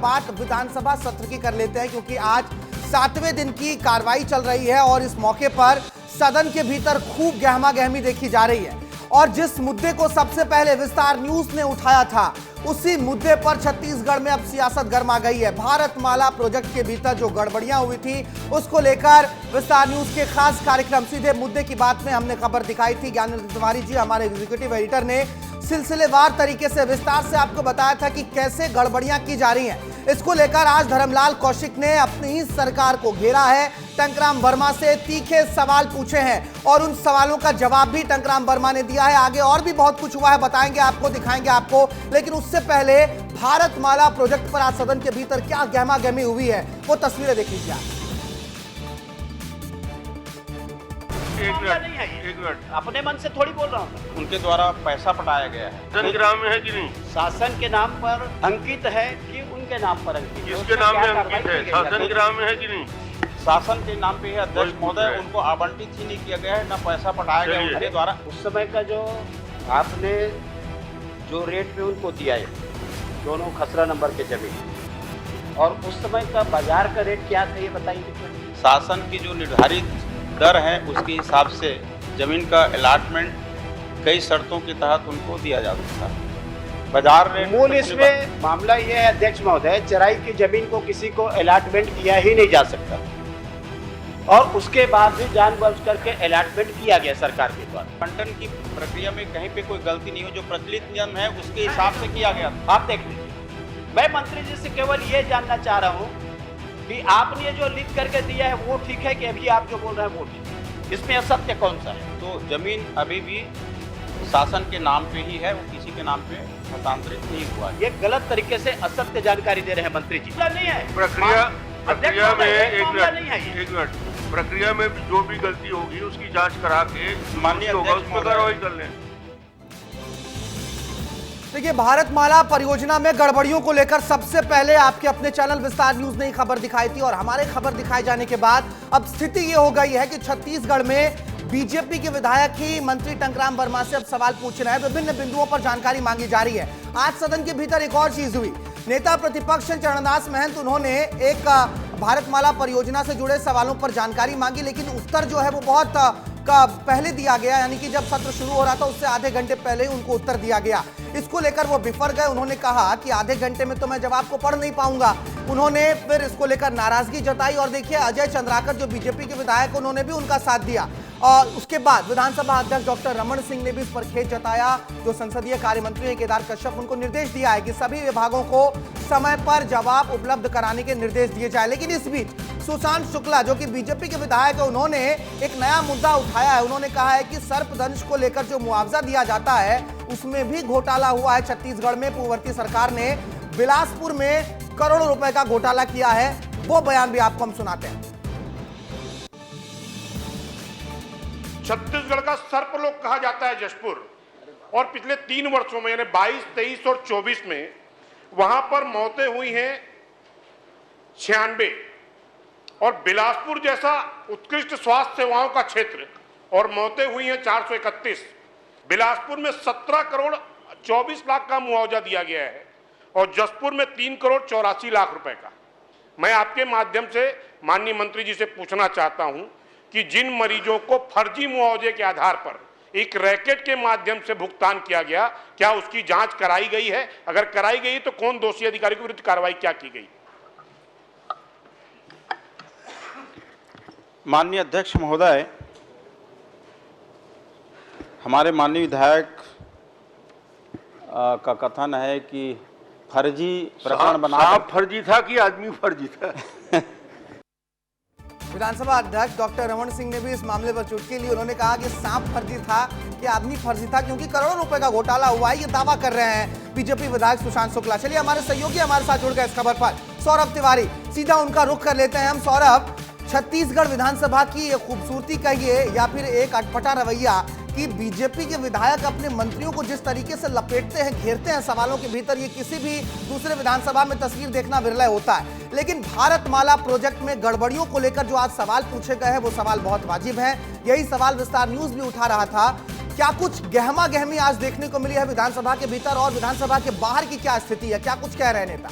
बात विधानसभा सत्र की कर लेते हैं, क्योंकि आज 7वें दिन की कार्रवाई चल रही है और इस मौके पर सदन के भीतर खूब गहमा गहमी देखी जा रही है। और जिस मुद्दे को सबसे पहले विस्तार न्यूज ने उठाया था, उसी मुद्दे पर छत्तीसगढ़ में अब सियासत गर्मा गई है। भारतमाला प्रोजेक्ट के भीतर जो गड़बड़ियां हुई थी, उसको लेकर विस्तार न्यूज के खास कार्यक्रम सीधे मुद्दे की बात में हमने खबर दिखाई थी। ज्ञानेंद्र तिवारी जी, हमारे एग्जीक्यूटिव एडिटर, ने सिलसिलेवार तरीके से विस्तार से आपको बताया था कि कैसे गड़बड़ियां की जा रही हैं। इसको लेकर आज धर्मलाल कौशिक ने अपनी ही सरकार को घेरा है, टंकराम वर्मा से तीखे सवाल पूछे हैं और उन सवालों का जवाब भी टंकराम वर्मा ने दिया है। आगे और भी बहुत कुछ हुआ है, बताएंगे आपको, दिखाएंगे आपको, लेकिन उससे पहले भारतमाला प्रोजेक्ट पर आज सदन के भीतर क्या गहमा गहमी हुई है, वो तस्वीरें देख लीजिए। एक मिनट, अपने मन से थोड़ी बोल रहा हूँ। उनके द्वारा पैसा पटाया गया है। शासन में है कि नहीं? शासन के नाम पर अंकित है कि उनके नाम पर अंकित है? किसके नाम में अंकित है? शासन ग्राम में है कि नहीं? शासन के नाम पे है अध्यक्ष महोदय, उनको आवंटित ही नहीं किया गया है, न पैसा पटाया गया उनके द्वारा। उस समय का जो आपने जो रेट पे उनको दिया है, दोनों खसरा नंबर के जमीन, और उस समय का बाजार का रेट क्या था, ये बताइए। शासन की जो निर्धारित दर है, उसके हिसाब से जमीन का अलॉटमेंट कई शर्तों के तहत उनको दिया जाता था। बाजार रेट मूल इसमें मामला ये है अध्यक्ष महोदय, चराई की जमीन को किसी को अलॉटमेंट किया ही नहीं जा सकता, और उसके बाद भी जानबूझ करके अलॉटमेंट किया गया सरकार के द्वारा। आवंटन की प्रक्रिया में कहीं पे कोई गलती नहीं हो, जो प्रचलित नियम है उसके हिसाब से किया गया था। आप देख लीजिए, मैं मंत्री जी से केवल ये जानना चाह रहा हूँ कि आपने जो लिख करके दिया है वो ठीक है कि अभी आप जो बोल रहे हैं वो ठीक है? इसमें असत्य कौन सा है? तो जमीन अभी भी शासन के नाम पे ही है, वो किसी के नाम पे हस्तांतरित नहीं हुआ है। ये गलत तरीके से असत्य जानकारी दे रहे हैं मंत्री जी। नहीं है प्रक्रिया में एक मिनट, प्रक्रिया में जो भी गलती होगी उसकी जांच करा के माननीय होगा, उस पर कार्रवाई कर लें। देखिए, भारतमाला परियोजना में गड़बड़ियों को लेकर सबसे पहले आपके अपने चैनल विस्तार न्यूज ने खबर दिखाई थी, और हमारे खबर दिखाए जाने के बाद अब स्थिति ये हो गई है कि छत्तीसगढ़ में बीजेपी के विधायक ही मंत्री टंकराम वर्मा से अब सवाल पूछ रहे हैं। विभिन्न बिंदुओं पर जानकारी मांगी जा रही है। आज सदन के भीतर एक और चीज हुई। नेता प्रतिपक्ष चरणदास महंत, उन्होंने एक भारतमाला परियोजना से जुड़े सवालों पर जानकारी मांगी, लेकिन उत्तर जो है वो बहुत पहले दिया गया, यानी कि जब सत्र शुरू हो रहा था उससे आधे घंटे पहले ही उनको उत्तर दिया गया। इसको लेकर वो बिफर गए। उन्होंने कहा कि आधे घंटे में तो मैं जवाब को पढ़ नहीं पाऊंगा। उन्होंने फिर इसको लेकर नाराजगी जताई, और देखिए अजय चंद्राकर जो बीजेपी के विधायक, उन्होंने भी उनका साथ दिया। और उसके बाद विधानसभा अध्यक्ष डॉक्टर रमन सिंह ने भी इस पर खेद जताया। जो संसदीय कार्य मंत्री है केदार कश्यप, उनको निर्देश दिया है कि सभी विभागों को समय पर जवाब उपलब्ध कराने के निर्देश दिए जाए। लेकिन इस बीच सुशांत शुक्ला, जो कि बीजेपी के विधायक है, उन्होंने एक नया मुद्दा उठाया है। उन्होंने कहा है कि सर्पदंश को लेकर जो मुआवजा दिया जाता है उसमें भी घोटाला हुआ है। छत्तीसगढ़ में पूर्ववर्ती सरकार ने बिलासपुर में करोड़ों रुपए का घोटाला किया है। वो बयान भी आपको हम सुनाते हैं। छत्तीसगढ़ का सर्पलोक कहा जाता है जशपुर, और पिछले 3 वर्षों में यानी 22, 23 और 24 में वहां पर मौतें हुई हैं 96, और बिलासपुर जैसा उत्कृष्ट स्वास्थ्य सेवाओं का क्षेत्र और मौतें हुई हैं 431। बिलासपुर में 17 करोड़ 24 लाख का मुआवजा दिया गया है, और जशपुर में 3 करोड़ 84 लाख रुपए का। मैं आपके माध्यम से माननीय मंत्री जी से पूछना चाहता हूं कि जिन मरीजों को फर्जी मुआवजे के आधार पर एक रैकेट के माध्यम से भुगतान किया गया, क्या उसकी जांच कराई गई है? अगर कराई गई तो कौन दोषी अधिकारी के विरुद्ध कार्रवाई क्या की गई? माननीय अध्यक्ष महोदय, हमारे माननीय विधायक का कथन है कि फर्जी प्रकरण बना। फर्जी था कि आदमी फर्जी था? विधानसभा अध्यक्ष डॉक्टर रमन सिंह ने भी इस मामले पर चुटकी ली। उन्होंने कहा कि सांप फर्जी था कि आदमी फर्जी था, क्योंकि करोड़ों रुपए का घोटाला हुआ है, ये दावा कर रहे हैं बीजेपी विधायक सुशांत शुक्ला। चलिए, हमारे सहयोगी हमारे साथ जुड़ गए इस खबर पर, सौरभ तिवारी। सीधा उनका रुख कर लेते हैं हम। सौरभ, छत्तीसगढ़ विधानसभा की एक खूबसूरती कहिए या फिर एक अटपटा रवैया कि बीजेपी के विधायक अपने मंत्रियों को जिस तरीके से लपेटते हैं, घेरते हैं सवालों के भीतर, ये किसी भी दूसरे विधानसभा में तस्वीर देखना विरल होता है। लेकिन भारतमाला प्रोजेक्ट में गड़बड़ियों को लेकर जो आज सवाल पूछे गए हैं वो सवाल बहुत वाजिब हैं। यही सवाल विस्तार न्यूज भी उठा रहा था। क्या कुछ गहमा गहमी आज देखने को मिली है विधानसभा के भीतर, और विधानसभा के बाहर की क्या स्थिति है? क्या कुछ कह रहे नेता?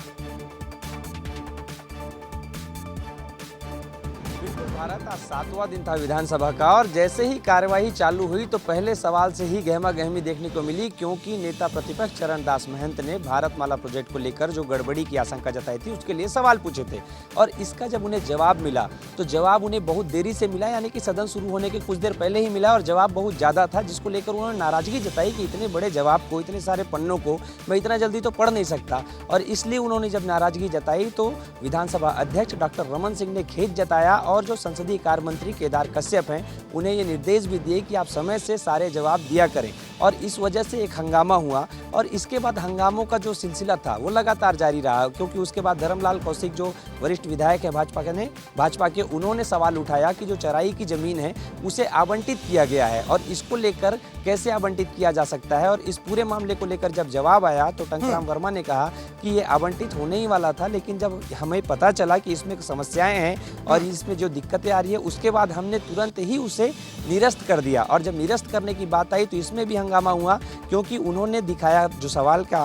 बिल्कुल भारत आज 7वां दिन था विधानसभा का और जैसे ही कार्यवाही चालू हुई तो पहले सवाल से ही गहमा गहमी देखने को मिली, क्योंकि नेता प्रतिपक्ष चरण दास महंत ने भारतमाला प्रोजेक्ट को लेकर जो गड़बड़ी की आशंका जताई थी उसके लिए सवाल पूछे थे और इसका जब उन्हें जवाब मिला तो जवाब उन्हें बहुत देरी से मिला, यानी कि सदन शुरू होने के कुछ देर पहले ही मिला और जवाब बहुत ज़्यादा था, जिसको लेकर उन्होंने नाराजगी जताई कि इतने बड़े जवाब को, इतने सारे पन्नों को मैं इतना जल्दी तो पढ़ नहीं सकता। और इसलिए उन्होंने जब नाराजगी जताई तो विधानसभा अध्यक्ष डॉक्टर रमन सिंह ने खेद जताया और जो संसदीय कार्य मंत्री केदार कश्यप हैं उन्हें ये निर्देश भी दिए कि आप समय से सारे जवाब दिया करें और इस वजह से एक हंगामा हुआ और इसके बाद हंगामों का जो सिलसिला था वो लगातार जारी रहा, क्योंकि उसके बाद धर्मलाल कौशिक जो वरिष्ठ विधायक है भाजपा के उन्होंने सवाल उठाया कि जो चराई की जमीन है उसे आवंटित किया गया है और इसको लेकर कैसे आवंटित किया जा सकता है। और इस पूरे मामले को लेकर जब जवाब आया तो टंकराम वर्मा ने कहा कि ये आवंटित होने ही वाला था, लेकिन जब हमें पता चला कि इसमें समस्याएं हैं और इसमें जो दिक्कतें आ रही है उसके बाद हमने तुरंत ही उसे निरस्त कर दिया। और जब निरस्त करने की बात आई तो इसमें भी हंगामा हुआ, क्योंकि उन्होंने दिखाया जो सवाल का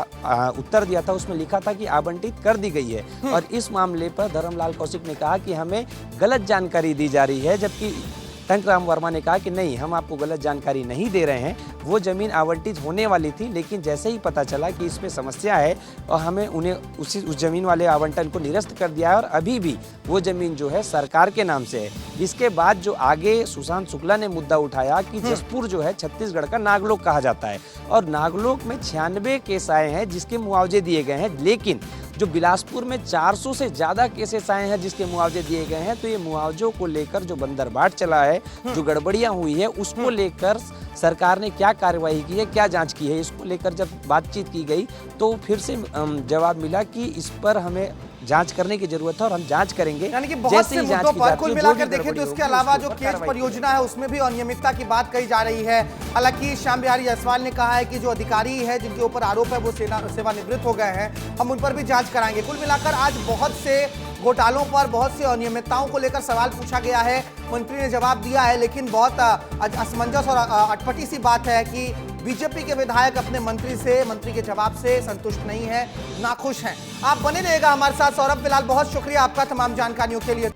उत्तर दिया था उसमें लिखा था कि आवंटित कर दी गई है और इस मामले पर धर्मलाल कौशिक ने कहा कि हमें गलत जानकारी दी जा रही है, जबकि टंकराम वर्मा ने कहा कि नहीं, हम आपको गलत जानकारी नहीं दे रहे हैं, वो ज़मीन आवंटित होने वाली थी, लेकिन जैसे ही पता चला कि इसमें समस्या है और हमें उन्हें उस ज़मीन वाले आवंटन को निरस्त कर दिया है और अभी भी वो ज़मीन जो है सरकार के नाम से है। इसके बाद जो आगे सुशांत शुक्ला ने मुद्दा उठाया कि जसपुर जो है छत्तीसगढ़ का नागलोक कहा जाता है और नागलोक में 96 केस आए हैं जिसके मुआवजे दिए गए हैं, लेकिन जो बिलासपुर में 400 से ज़्यादा केसेस आए हैं जिसके मुआवजे दिए गए हैं। तो ये मुआवजों को लेकर जो बंदरबाट चला है, जो गड़बड़ियां हुई है, उसको लेकर सरकार ने क्या कार्रवाई की है, क्या जांच की है, इसको लेकर जब बातचीत की गई तो फिर से जवाब मिला कि इस पर हमें जांच करने की जरूरत है और हम जांच करेंगे। यानी कि बहुत से मुद्दों पर कुल मिलाकर देखें तो इसके अलावा जो केज परियोजना है उसमें भी अनियमितता की बात कही जा रही है। हालांकि श्याम बिहारी जायसवाल ने कहा है कि जो अधिकारी है जिनके ऊपर आरोप है वो सेवानिवृत्त हो गए हैं, हम उन पर भी जांच कराएंगे। कुल मिलाकर आज बहुत से घोटालों पर, बहुत से अनियमितताओं को लेकर सवाल पूछा गया है, मंत्री ने जवाब दिया है, लेकिन बहुत असमंजस और अटपटी सी बात है कि बीजेपी के विधायक अपने मंत्री के जवाब से संतुष्ट नहीं है, नाखुश हैं। आप बने रहिएगा हमारे साथ। सौरभ, फिलहाल बहुत शुक्रिया आपका तमाम जानकारियों के लिए।